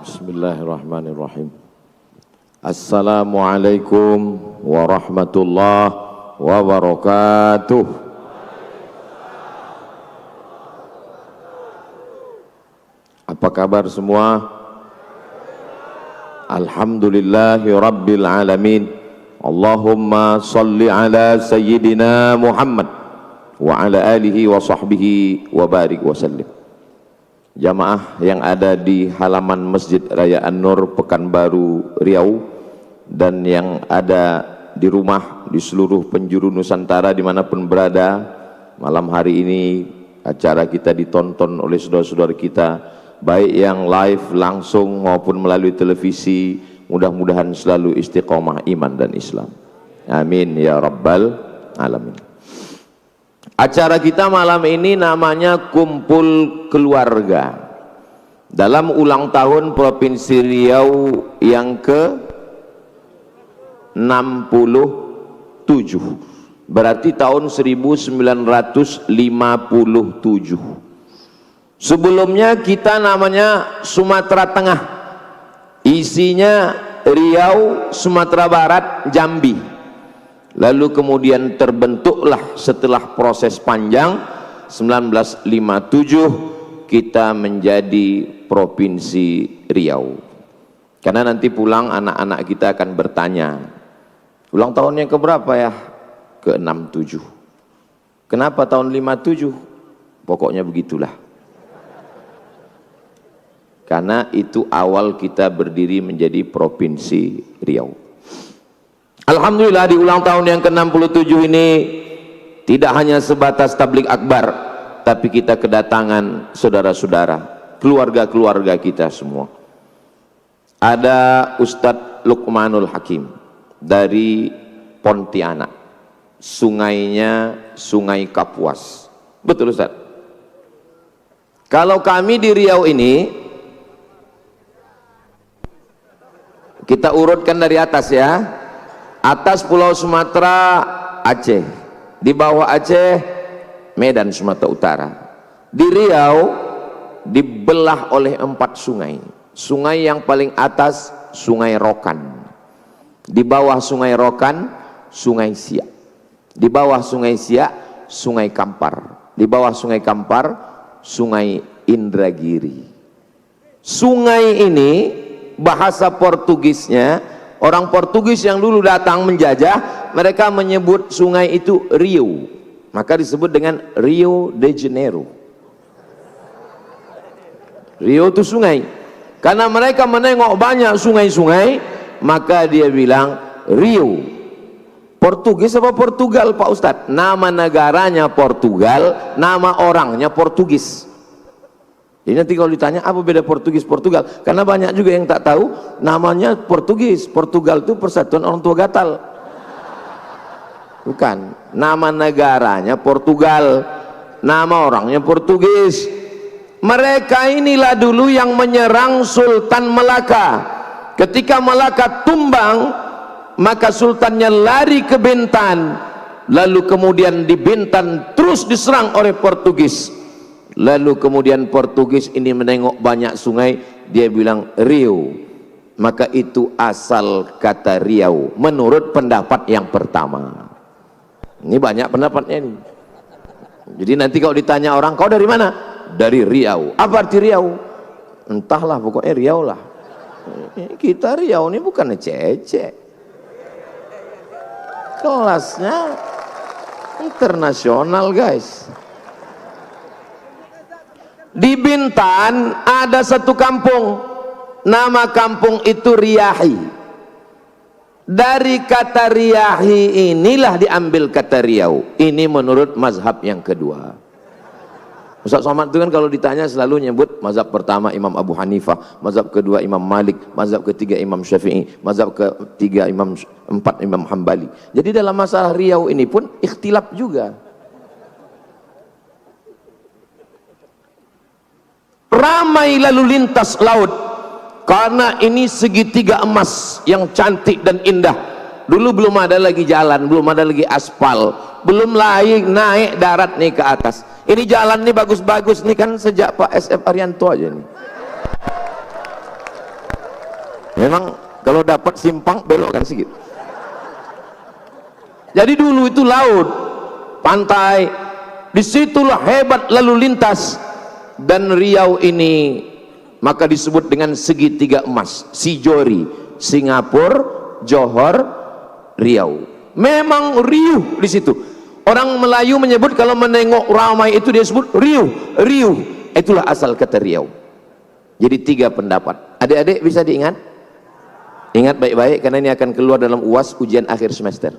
Bismillahirrahmanirrahim. Assalamualaikum warahmatullahi wabarakatuh. Apa kabar semua? Alhamdulillahi rabbil alamin. Allahumma salli ala sayyidina Muhammad wa ala alihi wa sahbihi wa barik wa sallim. Jamaah yang ada di halaman Masjid Raya An-Nur Pekanbaru Riau dan yang ada di rumah di seluruh penjuru Nusantara dimanapun berada, malam hari ini acara kita ditonton oleh saudara-saudara kita, baik yang live langsung maupun melalui televisi. Mudah-mudahan selalu istiqomah iman dan Islam, amin ya rabbal alamin. Acara kita malam ini namanya Kumpul Keluarga dalam ulang tahun Provinsi Riau yang ke-67, berarti tahun 1957. Sebelumnya kita namanya Sumatera Tengah, isinya Riau, Sumatera Barat, Jambi. Lalu kemudian terbentuklah setelah proses panjang 1957 kita menjadi Provinsi Riau. Karena nanti pulang anak-anak kita akan bertanya, ulang tahunnya keberapa ya? Ke-67. Kenapa tahun 57? Pokoknya begitulah. Karena itu awal kita berdiri menjadi Provinsi Riau. Alhamdulillah di ulang tahun yang ke-67 ini tidak hanya sebatas tablik akbar, tapi kita kedatangan saudara-saudara, keluarga-keluarga kita semua. Ada Ustadz Luqmanul Hakim dari Pontianak, sungainya Sungai Kapuas. Betul Ustadz? Kalau kami di Riau ini, kita urutkan dari atas ya. Atas Pulau Sumatera, Aceh. Di bawah Aceh, Medan, Sumatera Utara. Di Riau dibelah oleh 4 sungai. Sungai yang paling atas Sungai Rokan. Di bawah Sungai Rokan, Sungai Siak. Di bawah Sungai Siak, Sungai Kampar. Di bawah Sungai Kampar, Sungai Indragiri. Sungai ini bahasa Portugisnya, orang Portugis yang dulu datang menjajah, mereka menyebut sungai itu Rio, maka disebut dengan Rio de Janeiro. Rio itu sungai, karena mereka menengok banyak sungai-sungai, maka dia bilang Rio. Portugis apa Portugal Pak Ustadz? Nama negaranya Portugal, nama orangnya Portugis. Jadi nanti kalau ditanya apa beda Portugis Portugal, karena banyak juga yang tak tahu namanya Portugis. Portugal itu persatuan orang tua gatal, bukan. Nama negaranya Portugal, nama orangnya Portugis. Mereka inilah dulu yang menyerang Sultan Melaka. Ketika Melaka tumbang, maka sultannya lari ke Bintan, lalu kemudian di Bintan terus diserang oleh Portugis. Lalu kemudian Portugis ini menengok banyak sungai, dia bilang Rio, maka itu asal kata Riau menurut pendapat yang pertama. Ini banyak pendapatnya ini. Jadi nanti kalau ditanya orang, kau dari mana? Dari Riau. Apa arti Riau? Entahlah, pokoknya Riau lah. Kita Riau ini bukan ecek-ecek, kelasnya internasional guys. Di Bintan ada satu kampung, nama kampung itu Riyahi. Dari kata Riyahi inilah diambil kata Riau. Ini menurut mazhab yang kedua. Ustaz Somad itu kan kalau ditanya selalu nyebut mazhab pertama Imam Abu Hanifah, mazhab kedua Imam Malik, mazhab ketiga Imam Syafi'i, mazhab ketiga empat Imam Hambali. Jadi dalam masalah Riau ini pun ikhtilaf juga. Ramai lalu lintas laut karena ini segitiga emas yang cantik dan indah. Dulu belum ada lagi jalan, belum ada lagi aspal, belum naik darat nih ke atas. Ini jalan nih bagus-bagus nih kan sejak Pak SF Arianto aja nih. memang kalau dapat simpang belokkan sedikit. Jadi dulu itu laut, pantai, disitulah hebat lalu lintas. Dan Riau ini maka disebut dengan segitiga emas, Sijori, Singapura, Johor, Riau. Memang riuh di situ. Orang Melayu menyebut kalau menengok ramai itu dia sebut riuh, riuh. Itulah asal kata Riau. Jadi 3 pendapat. Adik-adik bisa diingat? Ingat baik-baik karena ini akan keluar dalam UAS, ujian akhir semester.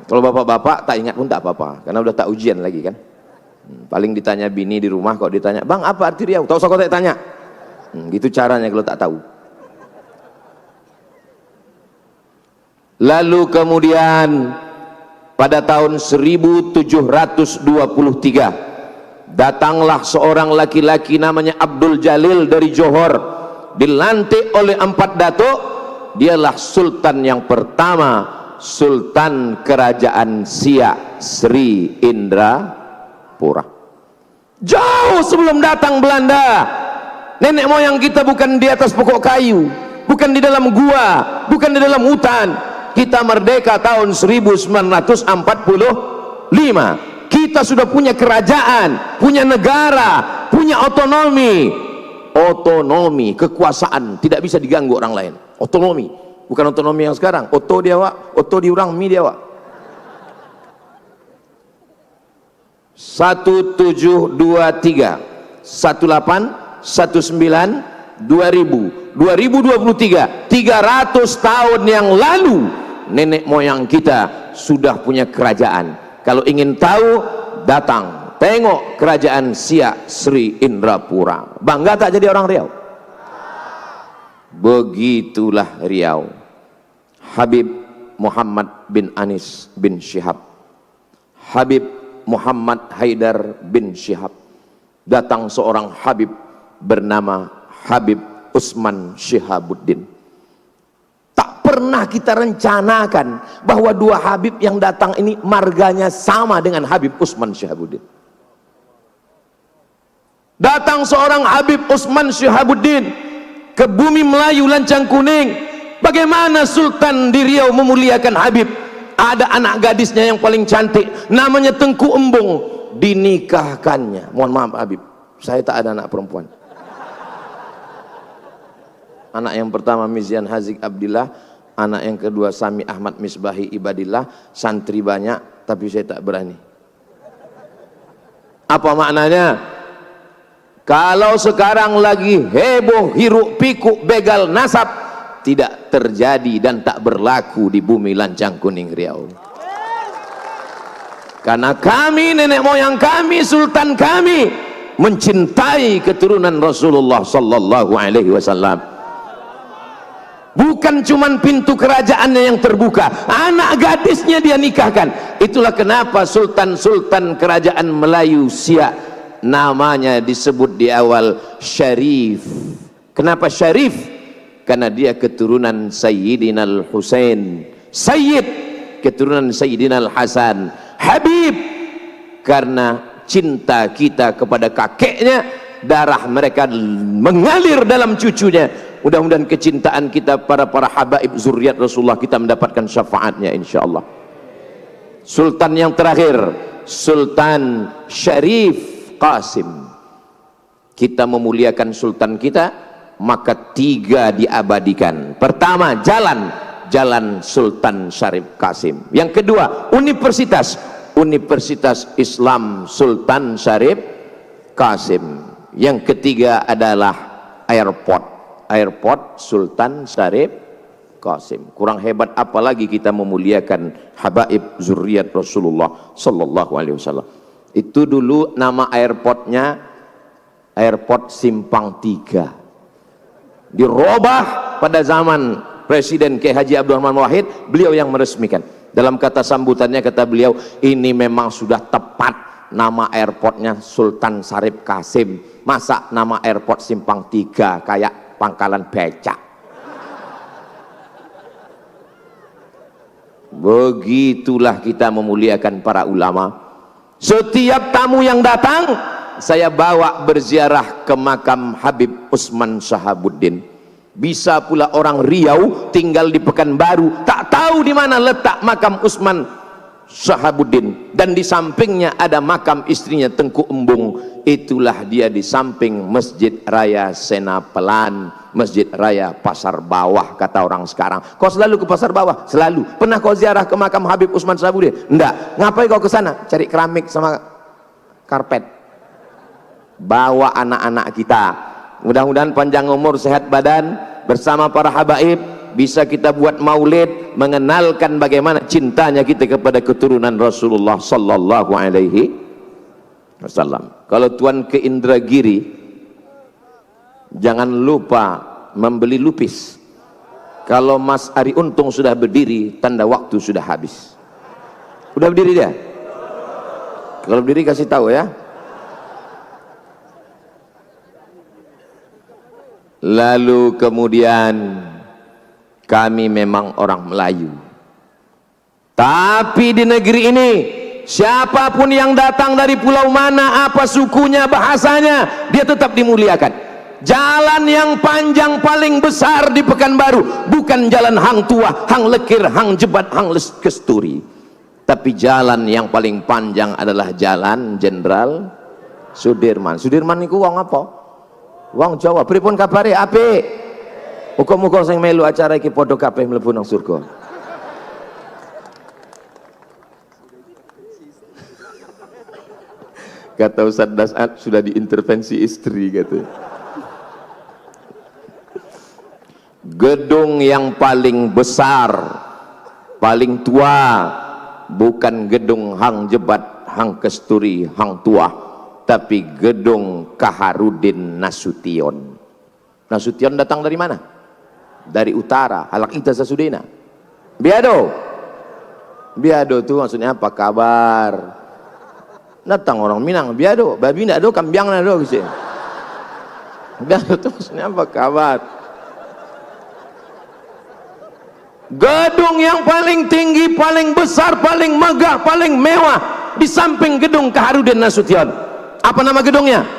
Kalau bapak-bapak tak ingat pun tak apa-apa, karena udah tak ujian lagi kan. Paling ditanya bini di rumah, kok ditanya, "Bang, apa arti Riau?" Tahu kau tak tanya. Gitu caranya kalau tak tahu. Lalu kemudian pada tahun 1723 datanglah seorang laki-laki namanya Abdul Jalil dari Johor, dilantik oleh 4 datuk. Dialah sultan yang pertama, Sultan Kerajaan Siak Sri Indrapura. Jauh sebelum datang Belanda, nenek moyang kita bukan di atas pokok kayu, bukan di dalam gua, bukan di dalam hutan. Kita merdeka tahun 1945. Kita sudah punya kerajaan, punya negara, punya otonomi. Otonomi, kekuasaan, tidak bisa diganggu orang lain. Otonomi, bukan otonomi yang sekarang. Oto dia wak, oto diurang mi dia wak. 1723, 18, 19, 2000, 2023, 300 tahun yang lalu nenek moyang kita sudah punya kerajaan. Kalau ingin tahu, datang tengok kerajaan Siak Sri Indrapura. Bangga tak jadi orang Riau? Begitulah Riau. Habib Muhammad bin Anis bin Syihab, Habib Muhammad Haidar bin Syihab. Datang seorang Habib bernama Habib Usman Syihabuddin. Tak pernah kita rencanakan bahwa 2 Habib yang datang ini marganya sama dengan Habib Usman Syihabuddin. Datang seorang Habib Usman Syihabuddin ke bumi Melayu Lancang Kuning. Bagaimana Sultan di Riau memuliakan Habib? Ada anak gadisnya yang paling cantik, namanya Tengku Embung, dinikahkannya. Mohon maaf Habib, saya tak ada anak perempuan. Anak yang pertama Mizian Hazik Abdillah, anak yang kedua Sami Ahmad Misbahi Ibadillah. Santri banyak tapi saya tak berani. Apa maknanya? Kalau sekarang lagi heboh hiruk pikuk begal nasab, tidak terjadi dan tak berlaku di bumi Lancang Kuning Riau. Karena kami, nenek moyang kami, sultan kami mencintai keturunan Rasulullah sallallahu alaihi wasallam. Bukan cuman pintu kerajaannya yang terbuka, anak gadisnya dia nikahkan. Itulah kenapa sultan-sultan kerajaan Melayu Siak namanya disebut di awal Syarif. Kenapa Syarif? Karena dia keturunan Sayyidina Al-Husain. Sayyid, keturunan Sayyidina Al-Hasan. Habib, karena cinta kita kepada kakeknya, darah mereka mengalir dalam cucunya. Mudah-mudahan kecintaan kita para habaib zuriat Rasulullah kita mendapatkan syafaatnya insyaallah. Sultan yang terakhir, Sultan Syarif Qasim. Kita memuliakan sultan kita, maka 3 diabadikan. Pertama, jalan Sultan Syarif Qasim. Yang kedua, Universitas Islam Sultan Syarif Qasim. Yang ketiga adalah airport Sultan Syarif Qasim. Kurang hebat apalagi kita memuliakan habaib zuriat Rasulullah sallallahu alaihi wasallam. Itu dulu nama airportnya Airport Simpang 3. Dirubah pada zaman Presiden K. Haji Abdul Rahman Wahid, beliau yang meresmikan. Dalam kata sambutannya kata beliau, ini memang sudah tepat nama airportnya Sultan Syarif Qasim. Masa nama airport Simpang 3 kayak pangkalan becak? Begitulah kita memuliakan para ulama. Setiap tamu yang datang, saya bawa berziarah ke makam Habib Usman Syihabuddin. Bisa pula orang Riau tinggal di Pekanbaru, tak tahu di mana letak makam Usman Sahabuddin, dan di sampingnya ada makam istrinya Tengku Embung. Itulah dia di samping Masjid Raya Senapelan, Masjid Raya Pasar Bawah kata orang sekarang. Kau selalu ke Pasar Bawah? Selalu. Pernah kau ziarah ke makam Habib Usman Sahabuddin? Enggak. Ngapain kau ke sana? Cari keramik sama karpet. Bawa anak-anak kita, mudah-mudahan panjang umur, sehat badan, bersama para habaib bisa kita buat maulid mengenalkan bagaimana cintanya kita kepada keturunan Rasulullah sallallahu alaihi wasallam. Kalau tuan ke Indragiri, jangan lupa membeli lupis. Kalau Mas Ari Untung sudah berdiri, tanda waktu sudah habis. Udah berdiri dia? Kalau berdiri kasih tahu ya. Lalu kemudian kami memang orang Melayu, tapi di negeri ini siapapun yang datang dari pulau mana, apa sukunya, bahasanya, dia tetap dimuliakan. Jalan yang panjang paling besar di Pekanbaru bukan jalan Hang Tuah, Hang Lekir, Hang Jebat, Hang Kesturi, tapi jalan yang paling panjang adalah Jalan Jenderal Sudirman. Sudirman itu wong apa? Wong Jawa. Pripun kabare? Apik. Muga-muga sing melu acara iki padha kabeh mlebu nang surga. Kata Ustaz Dasat sudah diintervensi istri gitu. Gedung yang paling besar, paling tua bukan gedung Hang Jebat, Hang Kesturi, Hang Tuah, tapi gedung Kaharudin Nasution. Nasution datang dari mana? Dari utara, Halak Ita Sasudena. Biado. Biado itu maksudnya apa? Kabar. Datang orang Minang, biado. Babi ndak do, kambiang ndak do gitu. Biado itu maksudnya apa? Kabar. Gedung yang paling tinggi, paling besar, paling megah, paling mewah di samping gedung Kaharudin Nasution. Apa nama gedungnya?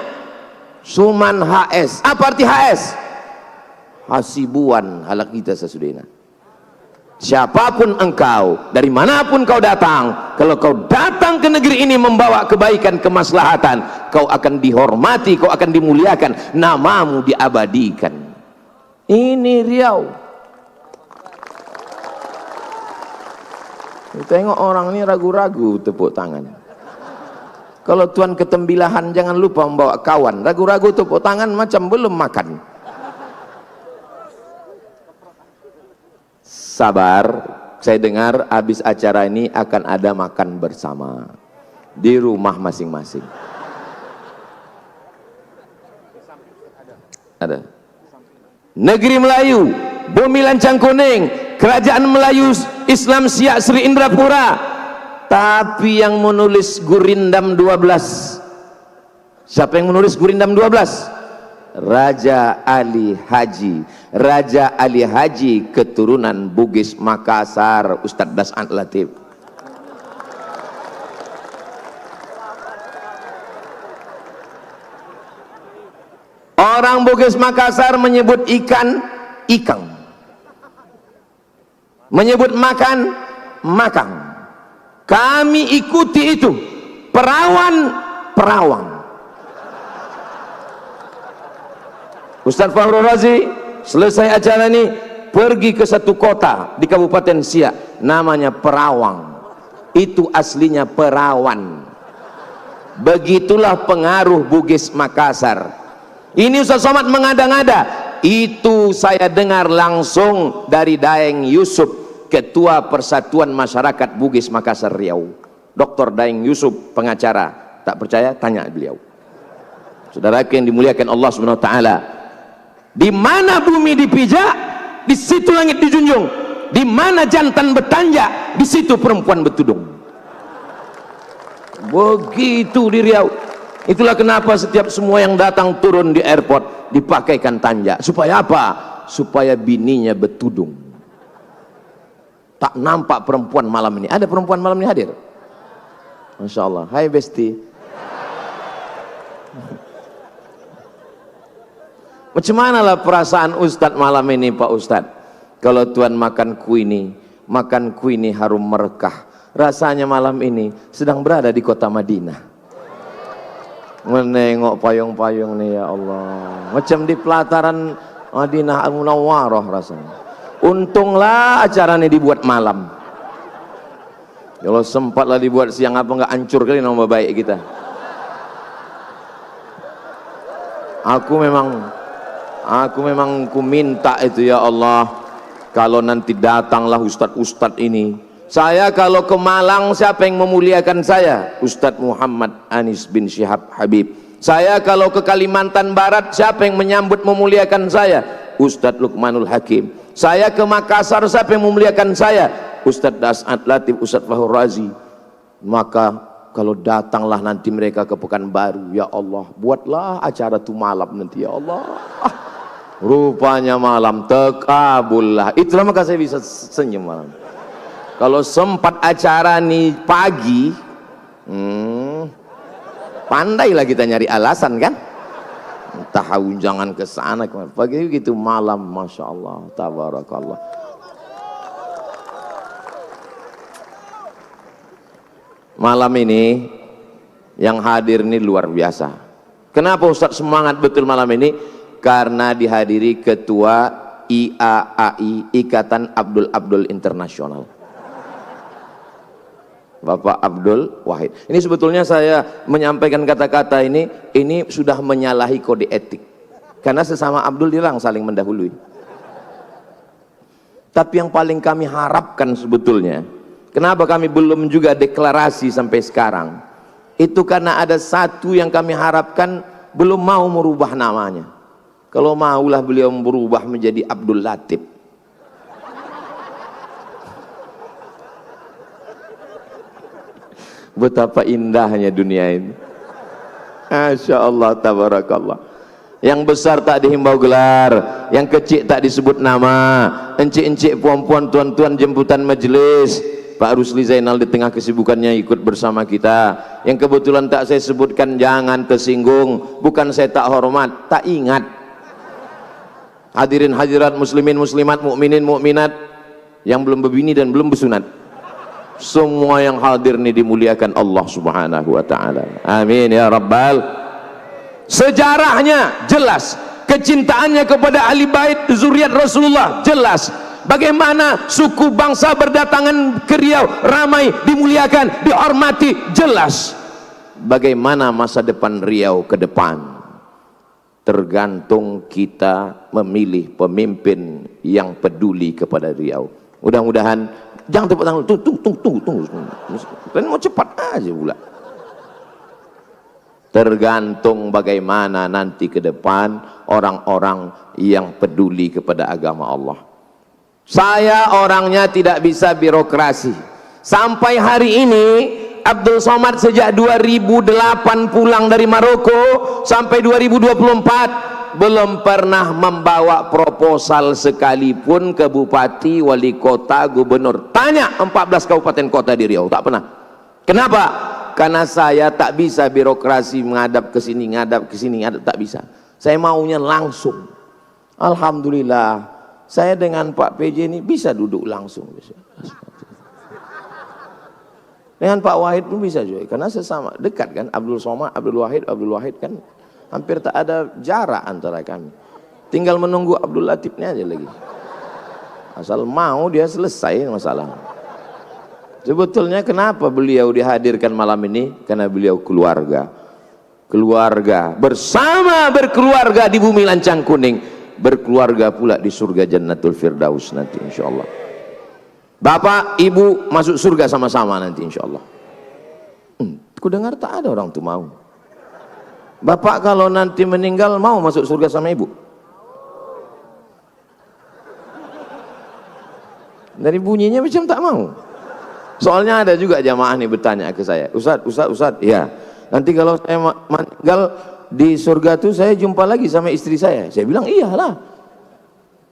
Suman HS. Apa arti HS? Hasibuan Halak Ita Sasudena. Siapapun engkau, dari manapun kau datang, kalau kau datang ke negeri ini membawa kebaikan, kemaslahatan, kau akan dihormati, kau akan dimuliakan, namamu diabadikan. Ini Riau. Tengok orang ini ragu-ragu tepuk tangan. Kalau tuan ketembilahan jangan lupa membawa kawan. Ragu-ragu tepuk tangan macam belum makan. Sabar, saya dengar habis acara ini akan ada makan bersama di rumah masing-masing. Ada. Negeri Melayu, Bumi Lancang Kuning, Kerajaan Melayu Islam Siak Sri Indrapura. Tapi yang menulis Gurindam 12, siapa yang menulis Gurindam 12? Raja Ali Haji. Raja Ali Haji keturunan Bugis Makassar, Ustadz Das'ad Latif. Orang Bugis Makassar menyebut ikan ikang, menyebut makan makang. Kami ikuti itu, perawan perawang. Ustaz Fahru Razi selesai acara ini pergi ke satu kota di Kabupaten Siak, namanya Perawang. Itu aslinya perawan. Begitulah pengaruh Bugis Makassar. Ini Ustaz Somad mengada-ngada, itu saya dengar langsung dari Daeng Yusuf, Ketua Persatuan Masyarakat Bugis Makassar Riau. Dr. Daeng Yusuf, pengacara. Tak percaya? Tanya beliau. Saudara yang dimuliakan Allah Subhanahu wa taala, di mana bumi dipijak, di situ langit dijunjung. Di mana jantan bertanja, di situ perempuan bertudung. Begitu di Riau. Itulah kenapa setiap semua yang datang turun di airport dipakaikan tanja. Supaya apa? Supaya bininya bertudung. Tak nampak perempuan malam ini. Ada perempuan malam ini hadir? Masya Allah. Hai Besti. Macam manalah perasaan Ustadz malam ini Pak Ustadz? Kalau Tuhan makan kue ini harum merekah. Rasanya malam ini sedang berada di kota Madinah. Menengok payung-payung nih ya Allah. Macam di pelataran Madinah Al-Munawwarah rasanya. Untunglah acara ini dibuat malam. Kalau sempatlah dibuat siang apa enggak hancur kali nama baik kita. Aku memang ku minta itu ya Allah, kalau nanti datanglah ustadz-ustadz ini, saya kalau ke Malang siapa yang memuliakan saya? Ustadz Muhammad Anis bin Syihab Habib. Saya kalau ke Kalimantan Barat siapa yang menyambut memuliakan saya? Ustadz Luqmanul Hakim. Saya ke Makassar siapa yang memuliakan saya? Ustadz Das'ad Latif, Ustadz Fahur Razi. Maka kalau datanglah nanti mereka ke Pekanbaru, ya Allah, buatlah acara itu malam nanti ya Allah. Rupanya malam tekabullah. Itulah maka saya bisa senyum malam. Kalau sempat acara nih pagi, pandailah kita nyari alasan kan. Tahu jangan ke sana kemana. Pagi gitu malam, masya Allah, tabarakallah. Malam ini yang hadir ini luar biasa. Kenapa Ustadz semangat betul malam ini? Karena dihadiri Ketua IAAI, Ikatan Abdul Abdul Internasional, Bapak Abdul Wahid. Ini sebetulnya saya menyampaikan kata-kata ini sudah menyalahi kode etik. Karena sesama Abdul dilarang saling mendahului. Tapi yang paling kami harapkan sebetulnya, kenapa kami belum juga deklarasi sampai sekarang, itu karena ada satu yang kami harapkan belum mau merubah namanya. Kalau maulah beliau berubah menjadi Abdul Latif. Betapa indahnya dunia ini. Masya Allah, tabarakallah. Yang besar tak dihimbau gelar, yang kecil tak disebut nama, encik-encik, puan-puan, tuan-tuan jemputan majelis, Pak Rusli Zainal di tengah kesibukannya ikut bersama kita. Yang kebetulan tak saya sebutkan, jangan tersinggung, bukan saya tak hormat, tak ingat. Hadirin hadirat, muslimin muslimat, mukminin mukminat yang belum berbini dan belum bersunat, semua yang hadir ini dimuliakan Allah Subhanahu wa taala. Amin ya rabbal. Sejarahnya jelas, kecintaannya kepada ahli bait zuriat Rasulullah jelas. Bagaimana suku bangsa berdatangan ke Riau, ramai, dimuliakan, dihormati, jelas. Bagaimana masa depan Riau ke depan, tergantung kita memilih pemimpin yang peduli kepada Riau. Mudah-mudahan, jangan tepuk tangan, tunggu. Kan mau cepat aja pula. Tergantung bagaimana nanti ke depan orang-orang yang peduli kepada agama Allah. Saya orangnya tidak bisa birokrasi. Sampai hari ini Abdul Somad sejak 2008 pulang dari Maroko sampai 2024 belum pernah membawa proposal sekalipun ke bupati, wali kota, gubernur. Tanya 14 kabupaten kota di Riau, tak pernah. Kenapa? Karena saya tak bisa birokrasi, menghadap ke sini, tak bisa. Saya maunya langsung. Alhamdulillah, saya dengan Pak PJ ini bisa duduk langsung. Dengan Pak Wahid pun bisa juga, karena sesama dekat kan, Abdul Somad, Abdul Wahid kan hampir tak ada jarak antara kami. Tinggal menunggu Abdul Latifnya aja lagi. Asal mau dia selesai masalah. Sebetulnya kenapa beliau dihadirkan malam ini? Karena beliau keluarga. Keluarga, bersama berkeluarga di bumi lancang kuning, berkeluarga pula di surga Jannatul Firdaus nanti insyaallah. Bapak, ibu masuk surga sama-sama nanti insyaallah. Ku dengar tak ada orang tuh mau. Bapak kalau nanti meninggal mau masuk surga sama ibu? Dari bunyinya macam tak mau. Soalnya ada juga jamaah nih bertanya ke saya, Ustaz, ya nanti kalau saya meninggal di surga tuh saya jumpa lagi sama istri saya. Saya bilang iyalah.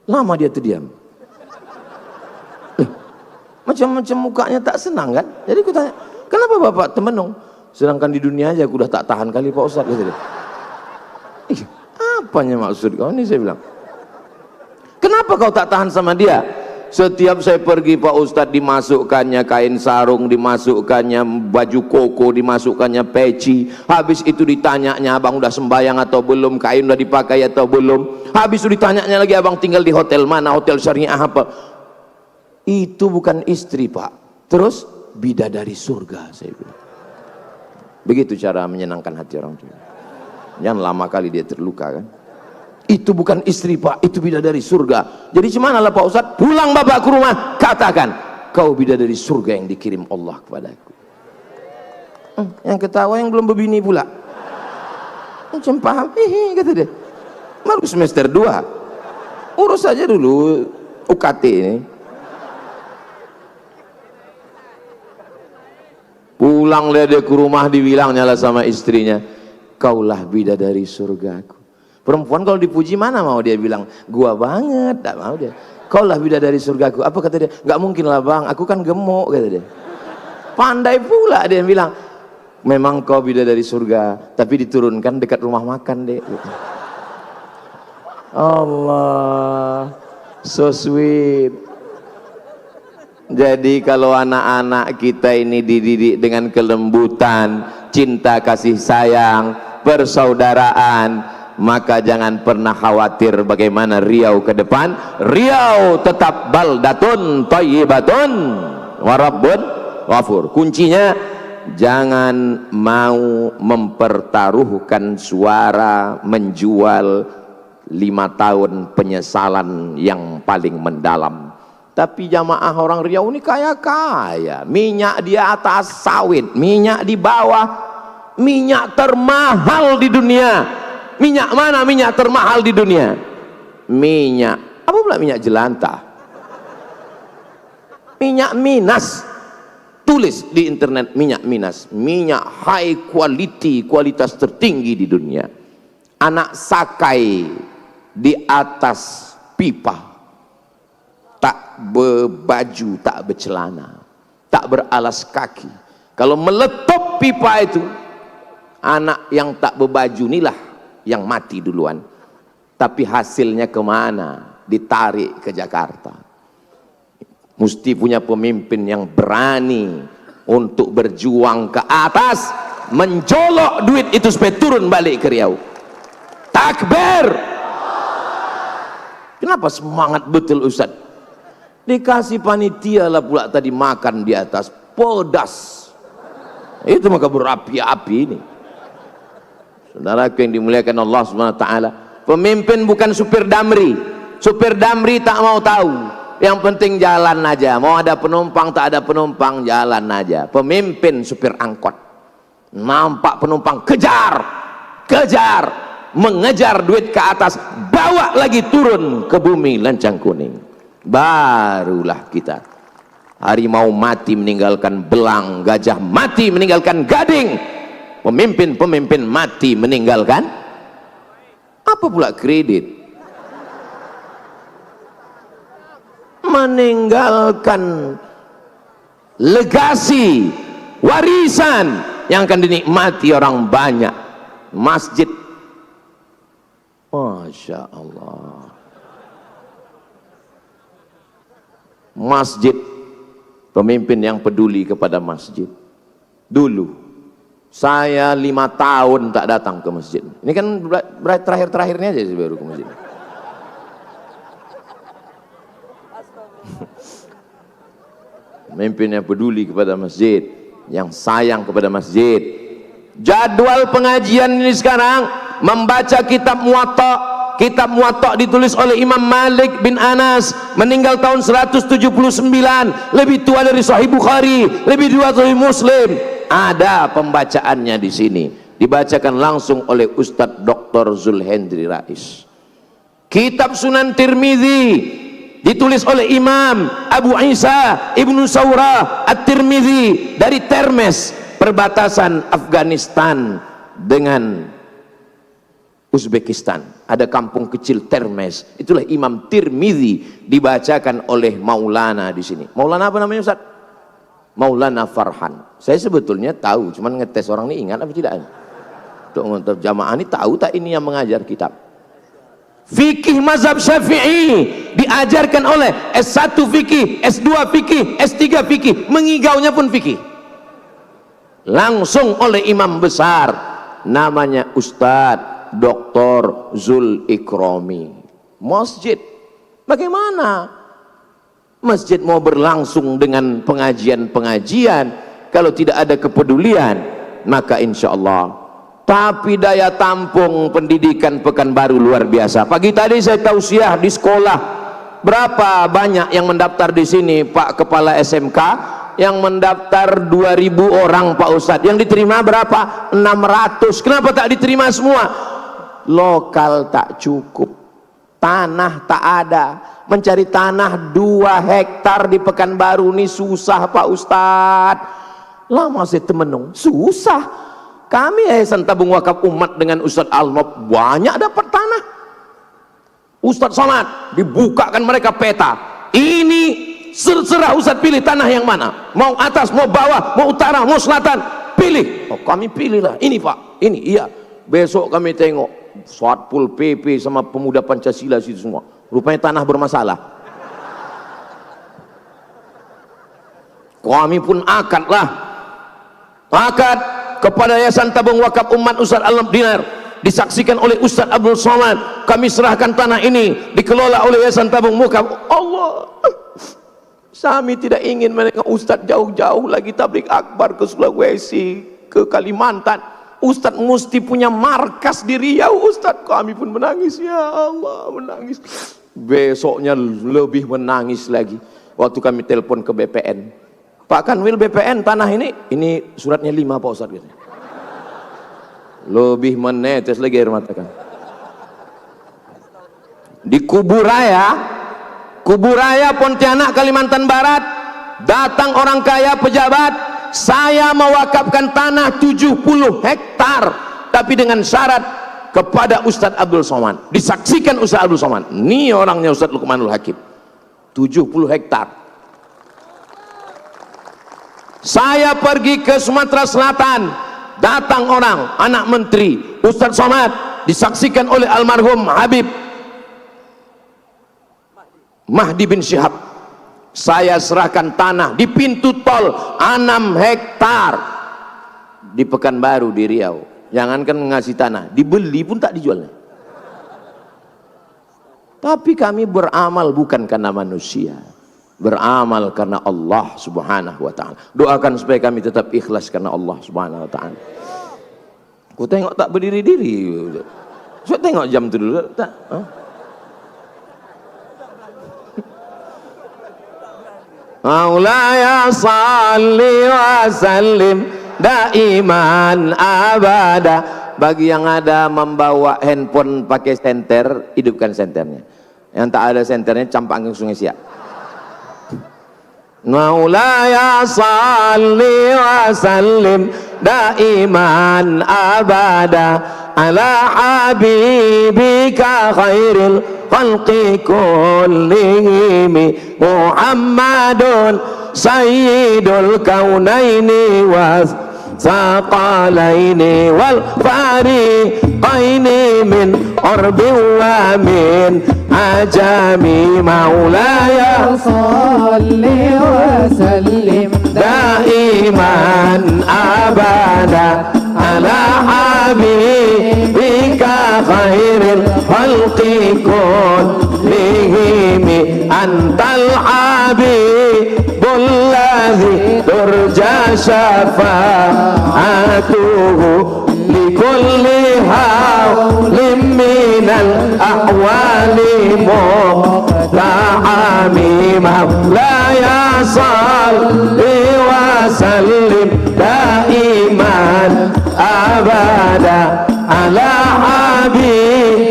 Lama dia terdiam. Macam-macam mukanya tak senang kan. Jadi aku tanya, kenapa bapak temenung? Sedangkan di dunia aja aku udah tak tahan kali Pak Ustaz. Gitu. Apa apanya maksud kau ini, saya bilang. Kenapa kau tak tahan sama dia? Setiap saya pergi Pak Ustadz, dimasukkannya kain sarung, dimasukkannya baju koko, dimasukkannya peci. Habis itu ditanyanya, abang udah sembahyang atau belum, kain udah dipakai atau belum. Habis itu ditanyanya lagi, abang tinggal di hotel mana, hotel syariah apa. Itu bukan istri Pak. Terus bidadari surga, saya bilang. Begitu cara menyenangkan hati orang tua. Jangan lama kali dia terluka kan. Itu bukan istri Pak, itu bidadari surga. Jadi gimana lah Pak Ustadz? Pulang bapak ke rumah, katakan kau bidadari surga yang dikirim Allah kepadaku. Yang ketawa yang belum berbini pula. Macam paham, kata dia. Baru semester 2. Urus saja dulu UKT ini. Pulang dia ke rumah, dibilangnya lah sama istrinya, kaulah bidadari surgaku. Perempuan kalau dipuji mana mau dia bilang, gua banget, tak mau dia. Kaulah bidadari surgaku. Apa kata dia? Gak mungkin lah bang, aku kan gemuk, kata dia. Pandai pula dia bilang, memang kau bidadari surga, tapi diturunkan dekat rumah makan deh. Allah, so sweet. Jadi kalau anak-anak kita ini dididik dengan kelembutan, cinta kasih sayang, persaudaraan, maka jangan pernah khawatir bagaimana Riau ke depan. Riau tetap baldatun thayyibatun wa rabbun ghafur. Kuncinya jangan mau mempertaruhkan suara, menjual 5 tahun penyesalan yang paling mendalam. Tapi jamaah orang Riau ini kaya-kaya, minyak di atas sawit, minyak di bawah, minyak termahal di dunia. Minyak mana minyak termahal di dunia? Minyak, apa pula minyak jelantah? Minyak Minas. Tulis di internet minyak Minas, minyak high quality, kualitas tertinggi di dunia. Anak sakai di atas pipa, tak berbaju, tak bercelana, tak beralas kaki. Kalau meletup pipa itu, anak yang tak berbaju inilah yang mati duluan. Tapi hasilnya kemana? Ditarik ke Jakarta. Mesti punya pemimpin yang berani untuk berjuang ke atas, menjolok duit itu supaya turun balik ke Riau. Takbir. Kenapa semangat betul Ustaz? Dikasih panitia lah pula tadi makan di atas, pedas. Itu maka berapi-api ini. Saudaraku yang dimuliakan Allah SWT, pemimpin bukan supir damri. Supir damri tak mau tahu, yang penting jalan aja. Mau ada penumpang tak ada penumpang, jalan aja. Pemimpin supir angkot, nampak penumpang kejar, kejar, mengejar duit ke atas, bawa lagi turun ke bumi lancang kuning. Barulah kita. Harimau mati meninggalkan belang, gajah mati meninggalkan gading. Pemimpin-pemimpin mati meninggalkan apa pula kredit? Meninggalkan legasi, warisan yang akan dinikmati orang banyak. Masjid, Masya Allah, masjid, pemimpin yang peduli kepada masjid. Dulu saya 5 tahun tak datang ke masjid. Ini kan terakhir-terakhirnya aja baru ke masjid. Pemimpin yang peduli kepada masjid, yang sayang kepada masjid. Jadwal pengajian ini sekarang membaca kitab Muwatta. Kitab Muwatta ditulis oleh Imam Malik bin Anas, meninggal tahun 179, lebih tua dari Sahih Bukhari, lebih tua dari Muslim. Ada pembacaannya di sini, dibacakan langsung oleh Ustadz Dr. Zulhendri Rais. Kitab Sunan Tirmidzi ditulis oleh Imam Abu Isa Ibnu Saurah At-Tirmidzi dari Termes, perbatasan Afghanistan dengan Uzbekistan. Ada kampung kecil Termes, itulah Imam Tirmidzi, dibacakan oleh Maulana di sini. Maulana apa namanya Ustaz? Maulana Farhan. Saya sebetulnya tahu, cuman ngetes orang ini ingat apa tidak. Untuk jamaah ini tahu tak ini yang mengajar kitab. Fikih mazhab Syafi'i diajarkan oleh S1 fikih, S2 fikih, S3 fikih, mengigaunya pun fikih. Langsung oleh imam besar namanya Ustadz Dr. Zul Ikrami. Masjid, bagaimana masjid mau berlangsung dengan pengajian-pengajian kalau tidak ada kepedulian? Maka insya Allah. Tapi daya tampung pendidikan Pekanbaru luar biasa. Pagi tadi saya tausiah di sekolah, berapa banyak yang mendaftar di sini Pak Kepala SMK? Yang mendaftar 2000 orang Pak Ustadz, yang diterima berapa? 600. Kenapa tak diterima semua? Lokal tak cukup, tanah tak ada. Mencari tanah 2 hektar di Pekanbaru ini susah Pak Ustadz. Lama saya temenung, susah. Kami Yayasan Tabung Wakaf Umat dengan Ustadz Alnob banyak dapat tanah. Ustadz Somad dibukakan mereka peta. Ini serah Ustadz pilih tanah yang mana. Mau atas, mau bawah, mau utara, mau selatan, pilih. Oh, kami pilihlah. Ini Pak, ini iya. Besok kami tengok Satpol PP sama pemuda Pancasila situ semua. Rupanya tanah bermasalah. Kami pun akad kepada Yayasan Tabung Wakaf Umat Ustadz Alnob Dinar, disaksikan oleh Ustadz Abdul Somad. Kami serahkan tanah ini dikelola oleh Yayasan Tabung Wakaf. Allah, kami tidak ingin menengok Ustadz jauh-jauh lagi tablik akbar ke Sulawesi, ke Kalimantan. Ustadz mesti punya markas di Riau. Ustadz, kami pun menangis, ya Allah, menangis. Besoknya lebih menangis lagi waktu kami telepon ke BPN. Pak Kanwil BPN, tanah ini suratnya 5 Pak Ustadz gitu. Lebih menetes lagi air mata kan. Di Kuburaya Pontianak Kalimantan Barat, datang orang kaya pejabat, saya mewakafkan tanah 70 hektar tapi dengan syarat kepada Ustadz Abdul Somad. Disaksikan Ustadz Abdul Somad, ini orangnya Ustadz Luqmanul Hakim. 70 hektar. Saya pergi ke Sumatera Selatan, datang orang, anak menteri Ustadz Somad, disaksikan oleh almarhum Habib Mahdi bin Syihab. Saya serahkan tanah di pintu tol 6 hektar di Pekanbaru di Riau. Jangankan ngasih tanah, dibeli pun tak dijualnya. Tapi kami beramal bukan karena manusia, beramal karena Allah Subhanahu wa ta'ala. Doakan supaya kami tetap ikhlas karena Allah Subhanahu wa ta'ala. Ku tengok tak berdiri-diri. Saya tengok jam itu dulu tak? Maulaya salli wa sallim daiman abada. Bagi yang ada membawa handphone pakai senter, hidupkan senternya. Yang tak ada senternya campakkan Sungai Siak. Maulaya salli wa sallim daiman abada ala habibika khairil khalqi kullihim Muhammadun sayyidul kaunaini was saqalaini wal fariqaini min urbi wa min ajami. Maulaya salli wa sallim daiman abada ala habibika khairil khalqi kullihim antal habibul ladzi turja syafa'atuhu likulli hawlim minal ahwali muqta'ami. Maulaya salli wa sallim daiman abada ala habibika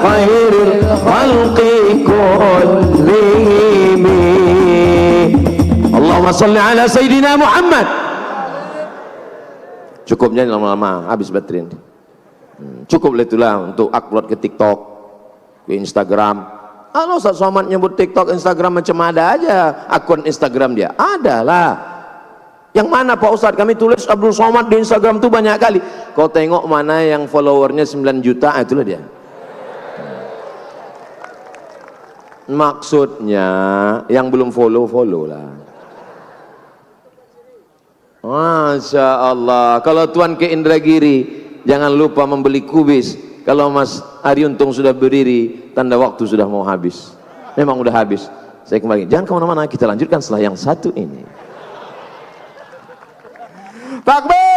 khairil khalqi kullihim. Allahumma salli ala Sayyidina Muhammad. Cukupnya lama-lama habis baterai. Cukup itulah untuk upload ke TikTok, ke Instagram. Kalau Ustaz Somad nyebut TikTok, Instagram macam ada aja akun Instagram dia. Adalah. Yang mana Pak Ustadz? Kami tulis Abdul Somad di Instagram tuh banyak kali. Kau tengok mana yang followernya 9 juta, itulah dia. Maksudnya yang belum follow lah. Masya Allah. Kalau Tuan ke Indragiri, jangan lupa membeli kubis. Kalau Mas Ari Untung sudah berdiri, tanda waktu sudah mau habis. Memang udah habis. Saya kembali. Jangan kemana-mana, kita lanjutkan setelah yang satu ini. Takbir!